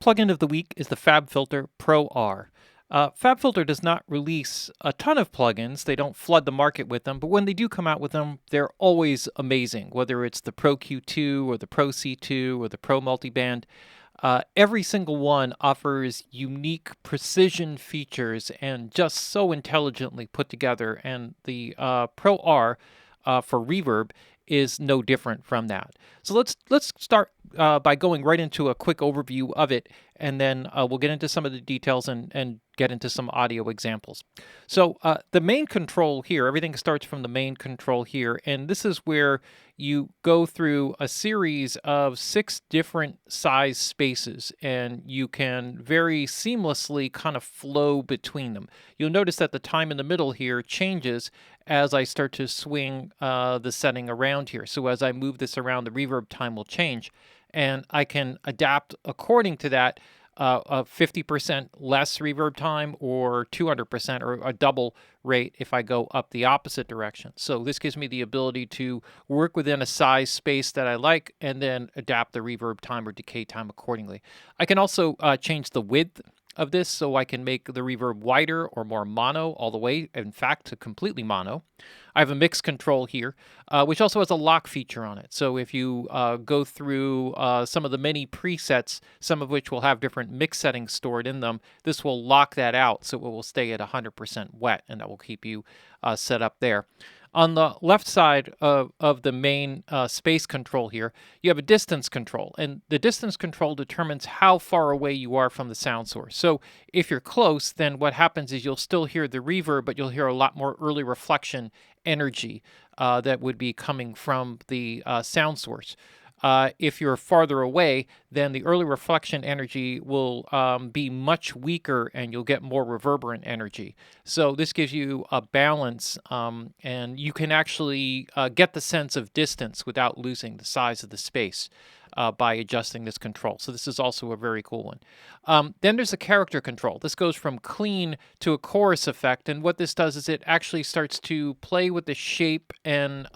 Plugin of the week is the Fabfilter Pro-R. Fabfilter does not release a ton of plugins. They don't flood the market with them, but when they do come out with them, they're always amazing, whether it's the Pro-Q2 or the Pro-C2 or the Pro Multiband. Every single one offers unique precision features and just so intelligently put together, and the Pro-R for Reverb is no different from that. So let's start by going right into a quick overview of it, and then we'll get into some of the details and get into some audio examples. So the main control here, everything starts from the main control here, and this is where you go through a series of 6 different size spaces, and you can very seamlessly kind of flow between them. You'll notice that the time in the middle here changes as I start to swing the setting around here. So as I move this around, the reverb time will change, and I can adapt according to that. 50% less reverb time or 200% or a double rate if I go up the opposite direction. So this gives me the ability to work within a size space that I like and then adapt the reverb time or decay time accordingly. I can also change the width of this, so I can make the reverb wider or more mono all the way, in fact, to completely mono. I have a mix control here, which also has a lock feature on it. So if you go through some of the many presets, some of which will have different mix settings stored in them, this will lock that out so it will stay at 100% wet, and that will keep you set up there. On the left side of the main space control here, you have a distance control, and the distance control determines how far away you are from the sound source. So if you're close, then what happens is you'll still hear the reverb, but you'll hear a lot more early reflection energy that would be coming from the sound source. If you're farther away, then the early reflection energy will be much weaker and you'll get more reverberant energy. So this gives you a balance, and you can actually get the sense of distance without losing the size of the space by adjusting this control. So this is also a very cool one. Then there's a character control. This goes from clean to a chorus effect, and what this does is it actually starts to play with the shape and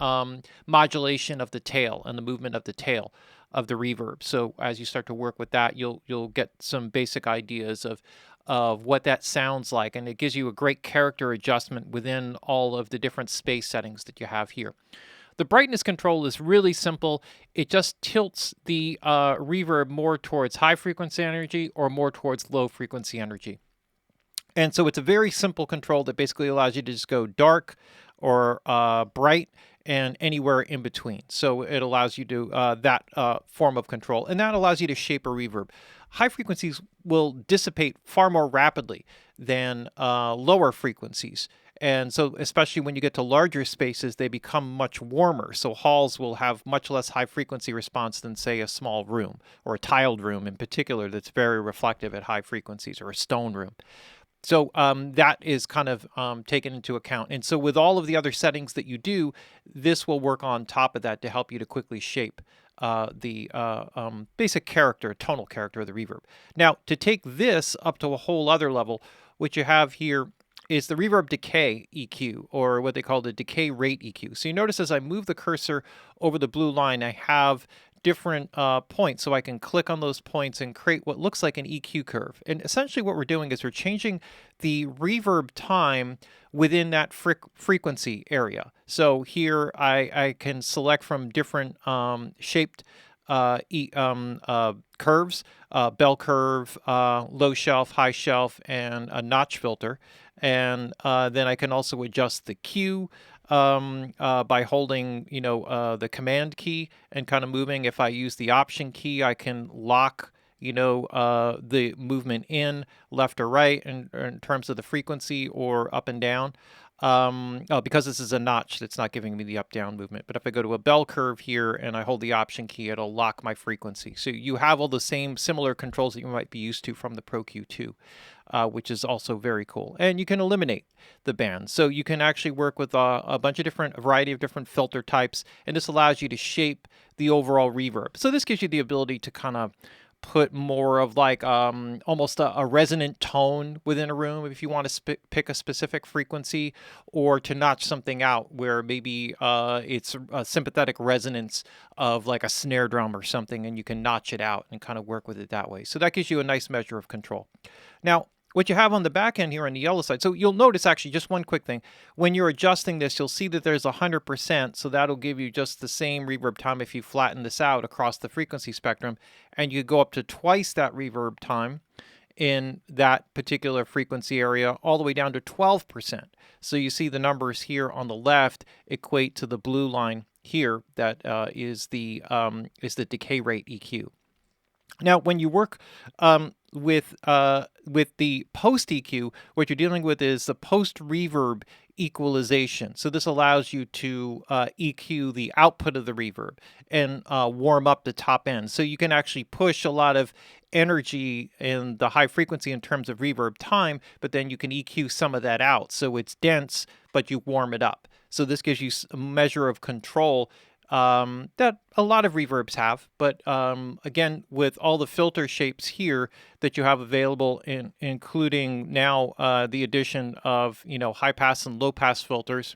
modulation of the tail and the movement of the tail of the reverb. So as you start to work with that, you'll get some basic ideas of what that sounds like, and it gives you a great character adjustment within all of the different space settings that you have here. The brightness control is really simple. It just tilts the reverb more towards high frequency energy or more towards low frequency energy. And so it's a very simple control that basically allows you to just go dark or bright and anywhere in between. So it allows you to that form of control, and that allows you to shape a reverb. High frequencies will dissipate far more rapidly than lower frequencies. And so especially when you get to larger spaces, they become much warmer. So halls will have much less high frequency response than, say, a small room, or a tiled room in particular that's very reflective at high frequencies, or a stone room. So that is kind of taken into account. And so with all of the other settings that you do, this will work on top of that to help you to quickly shape the basic character, tonal character of the reverb. Now, to take this up to a whole other level, what you have here is the Reverb Decay EQ, or what they call the Decay Rate EQ. So you notice as I move the cursor over the blue line, I have different points, so I can click on those points and create what looks like an EQ curve. And essentially what we're doing is we're changing the reverb time within that frequency area. So here I can select from different shaped curves, bell curve, low shelf, high shelf, and a notch filter. And then I can also adjust the Q by holding, the command key and kind of moving. If I use the option key, I can lock, the movement in left or right in terms of the frequency, or up and down. Because this is a notch, it's not giving me the up-down movement. But if I go to a bell curve here and I hold the option key, it'll lock my frequency. So you have all the same similar controls that you might be used to from the Pro-Q2, which is also very cool. And you can eliminate the band. So you can actually work with a variety of different filter types, and this allows you to shape the overall reverb. So this gives you the ability to kind of put more of like almost a resonant tone within a room if you want to pick a specific frequency, or to notch something out where maybe it's a sympathetic resonance of like a snare drum or something, and you can notch it out and kind of work with it that way. So that gives you a nice measure of control. Now, what you have on the back end here on the yellow side, so you'll notice actually just one quick thing. When you're adjusting this, you'll see that there's 100%, so that'll give you just the same reverb time if you flatten this out across the frequency spectrum, and you go up to twice that reverb time in that particular frequency area, all the way down to 12%. So you see the numbers here on the left equate to the blue line here that is the decay rate EQ. Now, when you work with the post EQ, what you're dealing with is the post reverb equalization. So this allows you to EQ the output of the reverb and warm up the top end. So you can actually push a lot of energy in the high frequency in terms of reverb time, but then you can EQ some of that out. So it's dense, but you warm it up. So this gives you a measure of control that a lot of reverbs have, but again, with all the filter shapes here that you have available, including now the addition of high pass and low pass filters,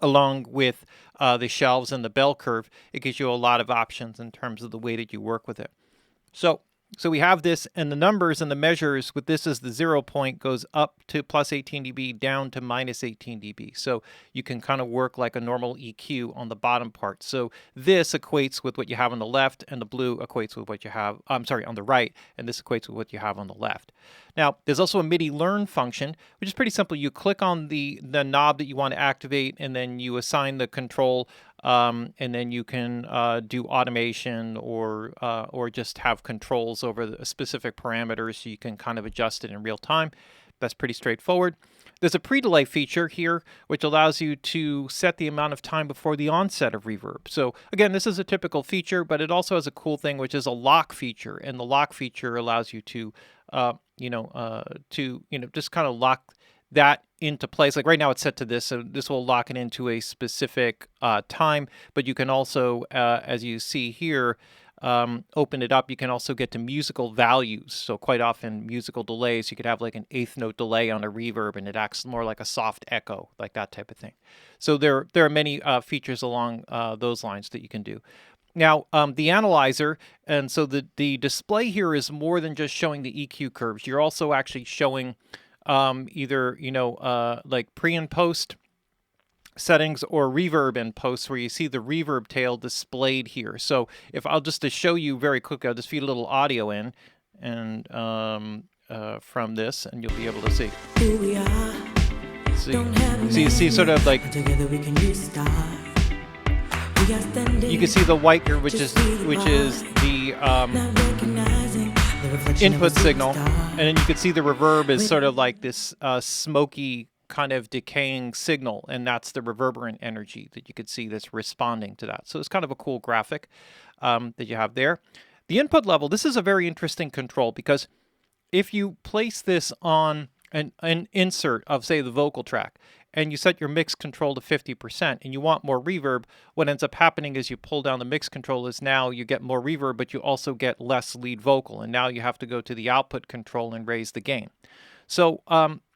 along with the shelves and the bell curve, it gives you a lot of options in terms of the way that you work with it. So we have this, and the numbers and the measures with this as the 0 point goes up to plus 18 dB, down to minus 18 dB. So you can kind of work like a normal EQ on the bottom part. So this equates with what you have on the left, and the blue equates with what you have, on the right, and this equates with what you have on the left. Now, there's also a Midi learn function, which is pretty simple. You click on the knob that you want to activate, and then you assign the control, and then you can do automation or just have controls over the specific parameters, so you can kind of adjust it in real time. That's pretty straightforward. There's a pre-delay feature here, which allows you to set the amount of time before the onset of reverb. So again, this is a typical feature, but it also has a cool thing, which is a lock feature, and the lock feature allows you to just kind of lock that into place. Like right now it's set to this, so this will lock it into a specific time, but you can also, as you see here, open it up. You can also get to musical values. So quite often musical delays, you could have like an eighth note delay on a reverb and it acts more like a soft echo, like that type of thing. So there are many features along those lines that you can do. Now, the analyzer, and so the display here is more than just showing the EQ curves. You're also actually showing either, like pre and post settings, or reverb and post, where you see the reverb tail displayed here. So if I'll just to show you very quickly, I'll just feed a little audio in, and from this, and you'll be able to see. Who we are. So you see sort of like, you can see the white here, which is the input signal, and then you can see the reverb is sort of like this smoky kind of decaying signal, and that's the reverberant energy that you could see that's responding to that. So it's kind of a cool graphic that you have there. The input level, this is a very interesting control, because if you place this on an insert of, say, the vocal track, and you set your mix control to 50%, and you want more reverb, what ends up happening is you pull down the mix control, is now you get more reverb, but you also get less lead vocal, and now you have to go to the output control and raise the gain. So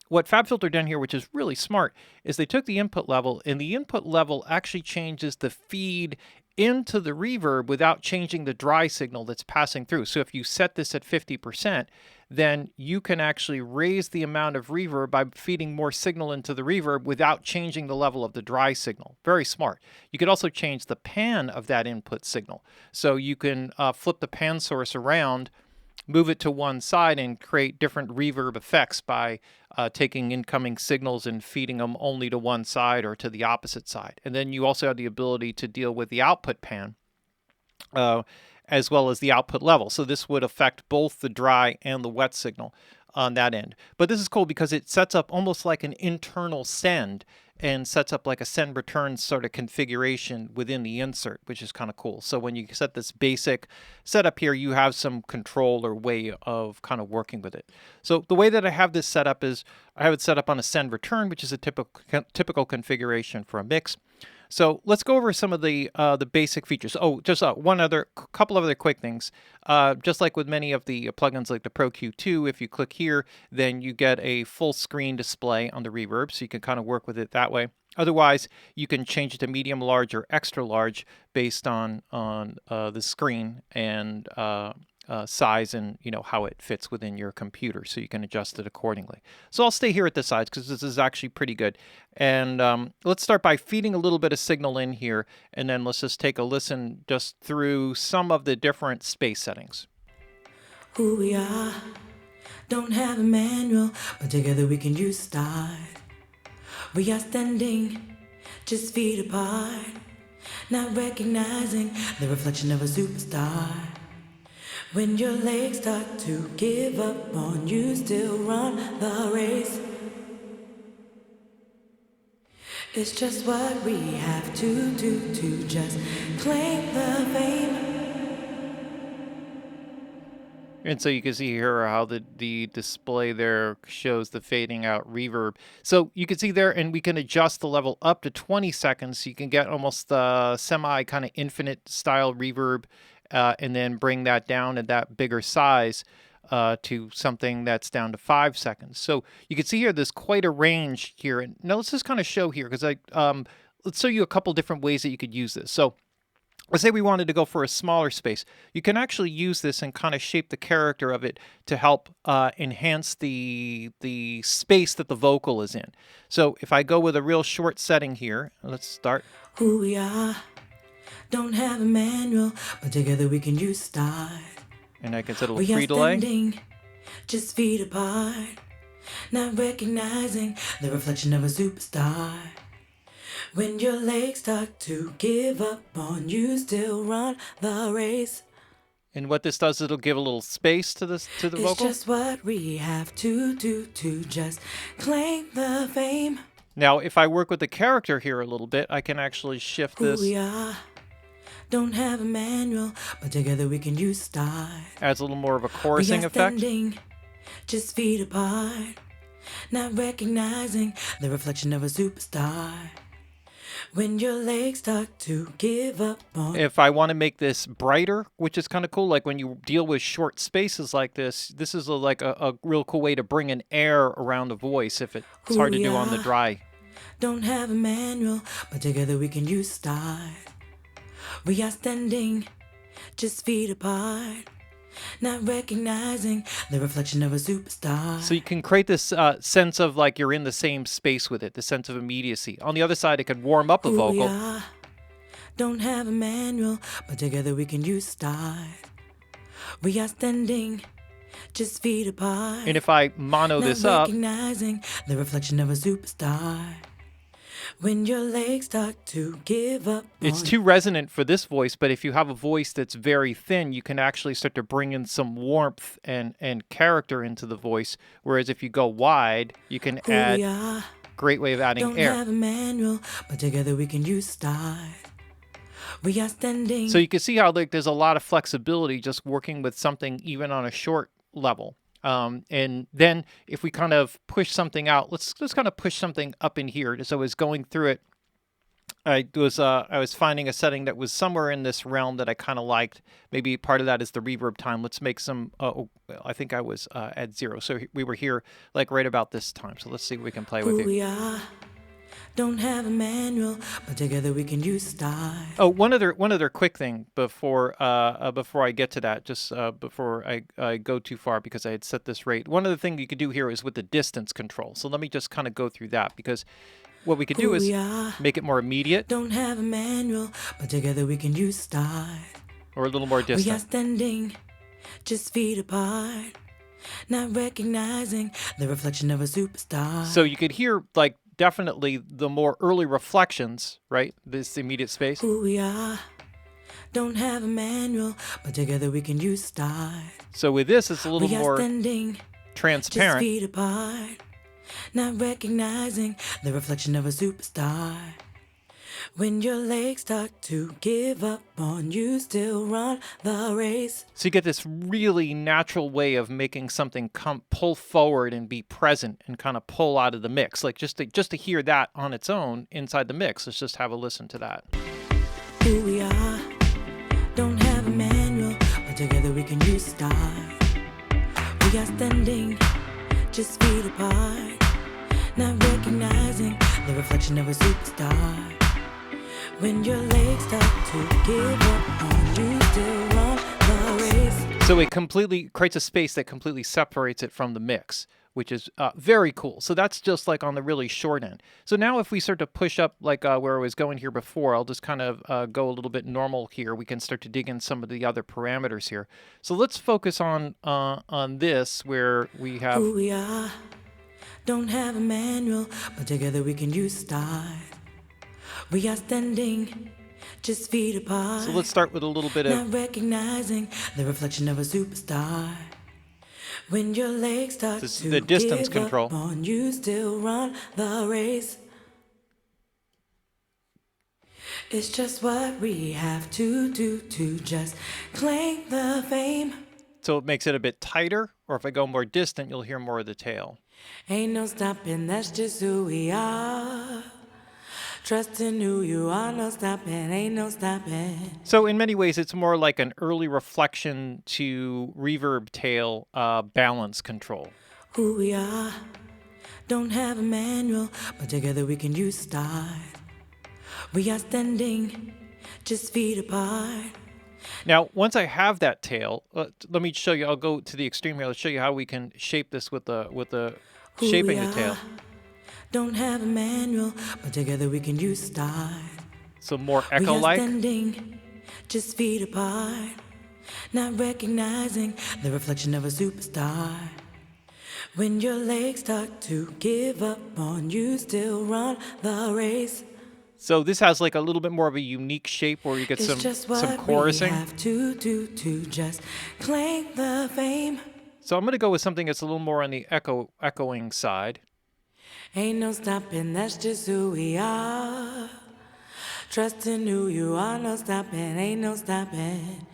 what Fabfilter done here, which is really smart, is they took the input level, and the input level actually changes the feed into the reverb without changing the dry signal that's passing through. So if you set this at 50%, then you can actually raise the amount of reverb by feeding more signal into the reverb without changing the level of the dry signal. Very smart. You could also change the pan of that input signal. So you can flip the pan source around, move it to one side, and create different reverb effects by taking incoming signals and feeding them only to one side or to the opposite side. And then you also have the ability to deal with the output pan as well as the output level. So this would affect both the dry and the wet signal on that end. But this is cool because it sets up almost like an internal send, and sets up like a send return sort of configuration within the insert, which is kind of cool. So when you set this basic setup here, you have some control or way of kind of working with it. So the way that I have this set up is I have it set up on a send return, which is a typical configuration for a mix. So let's go over some of the basic features. Oh, just couple of other quick things. Just like with many of the plugins like the Pro-Q 2, if you click here, then you get a full screen display on the reverb, so you can kind of work with it that way. Otherwise, you can change it to medium, large, or extra large based on the screen and size and how it fits within your computer, so you can adjust it accordingly. So I'll stay here at the sides because this is actually pretty good. And let's start by feeding a little bit of signal in here, and then let's just take a listen just through some of the different space settings. Who we are, don't have a manual, but together we can use start. We are standing just feet apart, not recognizing the reflection of a superstar. When your legs start to give up on you, still run the race. It's just what we have to do to just claim the fame. And so you can see here how the display there shows the fading out reverb. So you can see there, and we can adjust the level up to 20 seconds. So you can get almost semi kind of infinite style reverb, and then bring that down at that bigger size to something that's down to 5 seconds. So you can see here there's quite a range here. And now let's just kind of show here, because let's show you a couple different ways that you could use this. So let's say we wanted to go for a smaller space. You can actually use this and kind of shape the character of it to help enhance the space that the vocal is in. So if I go with a real short setting here, let's start. Who we are, don't have a manual, but together we can use start. And I can set a little free delay. Standing just feet apart, not recognizing the reflection of a superstar. When your legs start to give up on you, still run the race. And what this does, it'll give a little space to the vocal. It's just what we have to do to just claim the fame. Now, if I work with the character here a little bit, I can actually shift this. Who we are, don't have a manual, but together we can use start. Adds a little more of a chorusing effect. Standing just feet apart, not recognizing the reflection of a superstar. When your legs start to give up on. If I want to make this brighter, which is kind of cool, like when you deal with short spaces like this is like a real cool way to bring an air around the voice if it's hard to do on the dry. Don't have a manual, but together we can use start. We are standing just feet apart, not recognizing the reflection of a superstar. So you can create this sense of like you're in the same space with it, the sense of immediacy. On the other side, it can warm up a vocal. We are, don't have a manual, but together we can use start. We are standing just feet apart. And if I mono this up, recognizing the reflection of a superstar. When your legs start to give up. It's too resonant for this voice, but if you have a voice that's very thin, you can actually start to bring in some warmth and character into the voice. Whereas if you go wide, you can add great way of adding air. Don't have a manual, but together we can use start. We are standing. So you can see how like there's a lot of flexibility just working with something even on a short level. And then if we kind of push something out, let's just kind of push something up in here. So I was going through it. I was finding a setting that was somewhere in this realm that I kind of liked. Maybe part of that is the reverb time. Let's make some, I think I was at 0. So we were here like right about this time. So let's see what we can play with here. We are. Don't have a manual, but together we can use start. Oh, one other quick thing before I get to that, just before I go too far, because I had set this rate. One other thing you could do here is with the distance control. So let me just kind of go through that, because what we could do is make it more immediate. Don't have a manual, but together we can use start. Or a little more distant. We are standing just feet apart, not recognizing the reflection of a superstar. So you could hear like definitely the more early reflections, right? This immediate space. Who we are, don't have a manual, but together we can use start. So with this, it's a little more transparent. Just feet apart, not recognizing the reflection of a superstar. When your legs start to give up on you, still run the race. So you get this really natural way of making something pull forward and be present and kind of pull out of the mix. Like just to hear that on its own inside the mix, let's just have a listen to that. Who we are, don't have a manual, but together we can use start. We are standing just feet apart, not recognizing the reflection of a superstar. When your legs start to give up on you, still run the race. So it completely creates a space that completely separates it from the mix, which is very cool. So that's just like on the really short end. So now if we start to push up like where I was going here before, I'll just kind of go a little bit normal here. We can start to dig in some of the other parameters here. So let's focus on this where we have... Who we are, don't have a manual, but together we can use start. We are standing just feet apart. So let's start with a little bit of... Not recognizing the reflection of a superstar. When your legs start to the distance give control. up on you, still run the race. It's just what we have to do to just claim the fame. So it makes it a bit tighter, or if I go more distant, you'll hear more of the tail. Ain't no stopping, that's just who we are. Trusting who you are, no stopping, ain't no stopping. So in many ways, it's more like an early reflection to reverb tail balance control. Who we are, don't have a manual, but together we can use start. We are standing just feet apart. Now, once I have that tail, let me show you. I'll go to the extreme here. Let's show you how we can shape this with the shaping the tail. Don't have a manual, but together we can use start. So more echo-like. We are standing just feet apart, not recognizing the reflection of a superstar. When your legs start to give up on you, still run the race. So this has like a little bit more of a unique shape where you get some chorusing. We have to do to just claim the fame. So I'm going to go with something that's a little more on the echoing side. Ain't no stopping, that's just who we are. Trusting who you are, no stopping, ain't no stopping.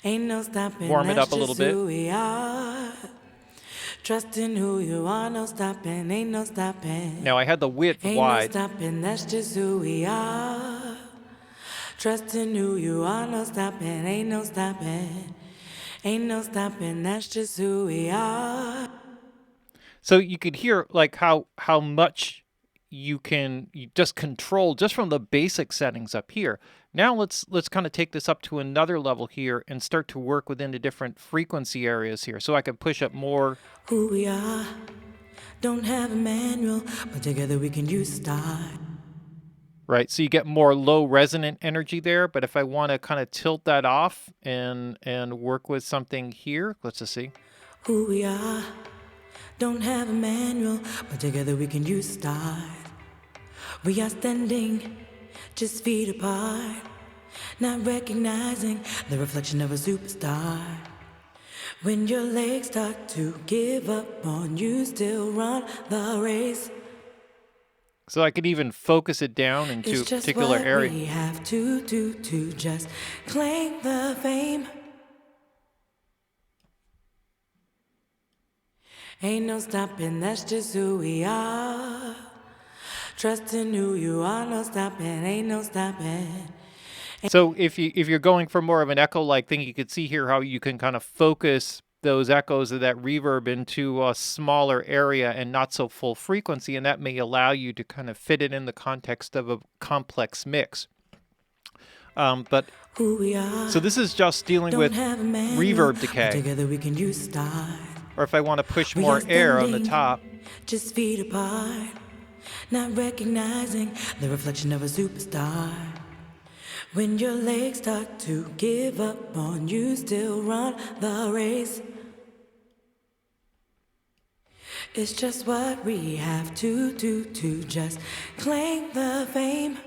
Ain't no stopping, warm it up a little bit. Who we are. Trusting who you are, no stopping, ain't no stopping. Now I had the width ain't wide. Ain't no stopping, that's just who we are. Trusting who you are, no stopping, ain't no stopping. Ain't no stopping, that's just who we are. So you could hear like how much you just control just from the basic settings up here. Now let's kind of take this up to another level here and start to work within the different frequency areas here. So I can push up more. Who we are, don't have a manual, but together we can use start. Right, so you get more low resonant energy there, but if I want to kind of tilt that off and work with something here, let's just see. Who we are, don't have a manual, but together we can use start. We are standing just feet apart, not recognizing the reflection of a superstar. When your legs start to give up on you, still run the race. So I could even focus it down into a particular area. We have to do to just claim the fame. Ain't no stopping, that's just who we are. Trusting who you are, no stopping, ain't no stopping. So if you're going for more of an echo-like thing, you could see here how you can kind of focus those echoes of that reverb into a smaller area and not so full frequency, and that may allow you to kind of fit it in the context of a complex mix. But so this is just dealing with reverb decay. Together we can use start. Or if I want to push more air on the top. Just feet apart, not recognizing the reflection of a superstar. When your legs start to give up on you, still run the race. It's just what we have to do to just claim the fame.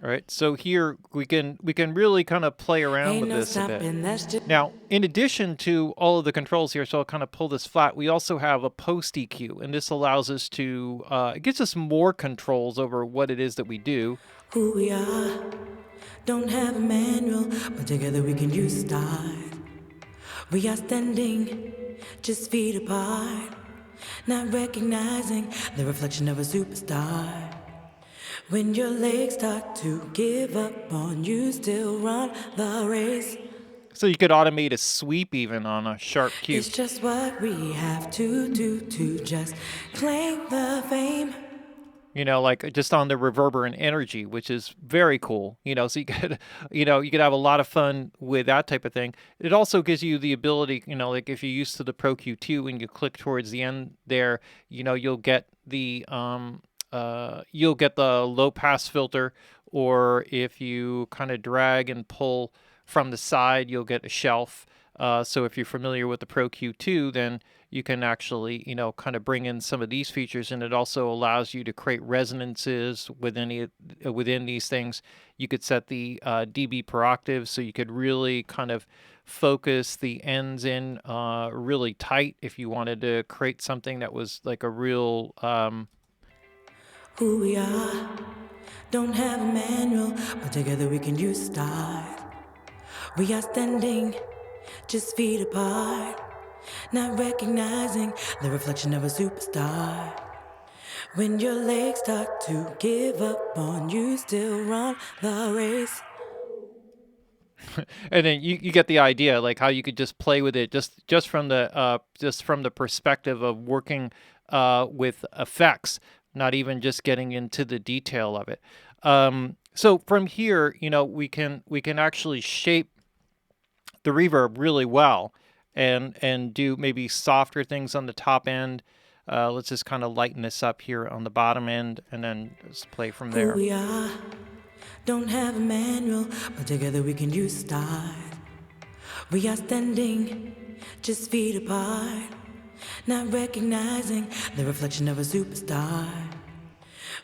All right, so here we can really kind of play around with this a bit. Now, in addition to all of the controls here, so I'll kind of pull this flat, we also have a post EQ, and this allows us to, it gives us more controls over what it is that we do. Who we are, don't have a manual, but together we can use start. We are standing just feet apart, not recognizing the reflection of a superstar. When your legs start to give up on you, still run the race. So you could automate a sweep even on a sharp cue. It's just what we have to do to just claim the fame. You know, like just on the reverberant energy, which is very cool. You know, so you could, you know, you could have a lot of fun with that type of thing. It also gives you the ability, you know, like if you're used to the Pro-Q2 and you click towards the end there, you know, you'll get the low pass filter, or if you kind of drag and pull from the side, you'll get a shelf. So if you're familiar with the Pro-Q2, then you can actually, you know, kind of bring in some of these features, and it also allows you to create resonances within these things. You could set the dB per octave, so you could really kind of focus the ends in really tight if you wanted to create something that was like a real Who we are, don't have a manual, but together we can use start. We are standing just feet apart, not recognizing the reflection of a superstar. When your legs start to give up on you, still run the race. and then you get the idea, like how you could just play with it just from the perspective of working with effects, not even just getting into the detail of it. So from here, you know, we can actually shape the reverb really well, and do maybe softer things on the top end. Let's just kind of lighten this up here on the bottom end, and then just play from there. Who we are, don't have a manual, but together we can use start. We are standing just feet apart, not recognizing the reflection of a superstar.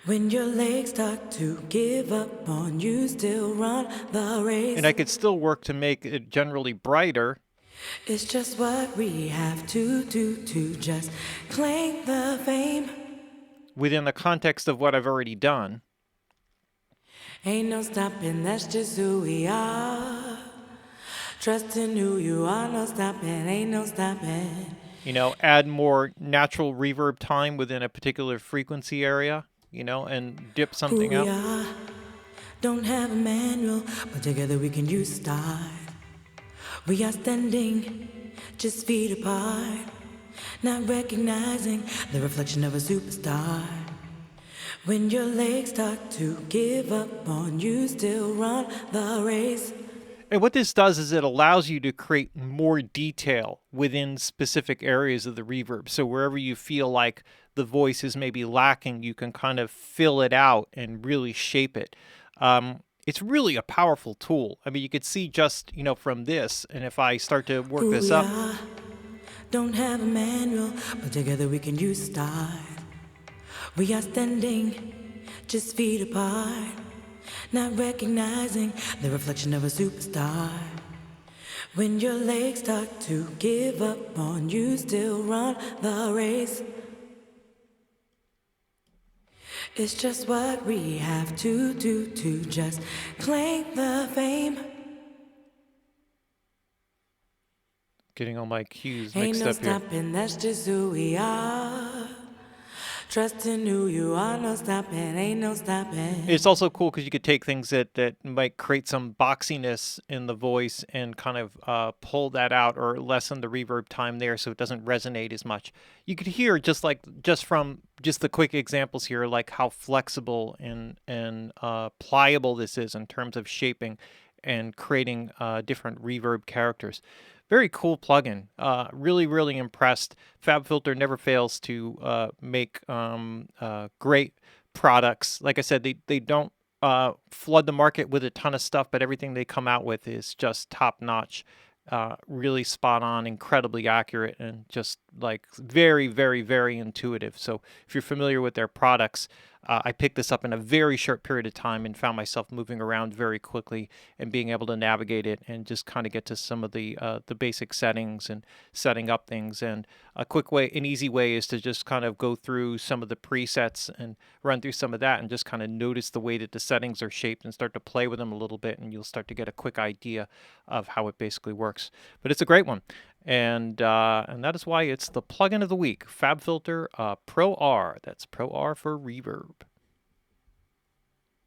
When your legs start to give up on you, still run the race. And I could still work to make it generally brighter. It's just what we have to do to just claim the fame. Within the context of what I've already done. Ain't no stopping, that's just who we are. Trusting who you are, no stopping, ain't no stopping. You know, add more natural reverb time within a particular frequency area, you know, and dip something Who we out. are, don't have a manual, but together we can use start. We are standing just feet apart, not recognizing the reflection of a superstar. When your legs start to give up on you, still run the race. And what this does is it allows you to create more detail within specific areas of the reverb. So wherever you feel like the voice is maybe lacking, you can kind of fill it out and really shape it. It's really a powerful tool. I mean, you could see just, you know, from this, and if I start to work Who this we up. are, don't have a manual, but together we can use start. We are standing just feet apart, not recognizing the reflection of a superstar. When your legs start to give up on you, still run the race. It's just what we have to do to just claim the fame. Getting all my cues Ain't mixed no up here. stopping, that's just who we are. Trusting who you are, no stopping, ain't no stopping. It's also cool because you could take things that might create some boxiness in the voice and kind of pull that out or lessen the reverb time there so it doesn't resonate as much. You could hear just from the quick examples here, like how flexible and pliable this is in terms of shaping and creating different reverb characters. Very cool plugin. Really, really impressed. Fabfilter never fails to make great products. Like I said, they don't flood the market with a ton of stuff, but everything they come out with is just top notch. Really spot on, incredibly accurate, and just like very, very, very intuitive. So if you're familiar with their products, I picked this up in a very short period of time and found myself moving around very quickly and being able to navigate it and just kind of get to some of the basic settings and setting up things. And a quick way, an easy way, is to just kind of go through some of the presets and run through some of that and just kind of notice the way that the settings are shaped and start to play with them a little bit, and you'll start to get a quick idea of how it basically works. But it's a great one. And that is why it's the plugin of the week, Fabfilter Pro R. That's Pro R for Reverb.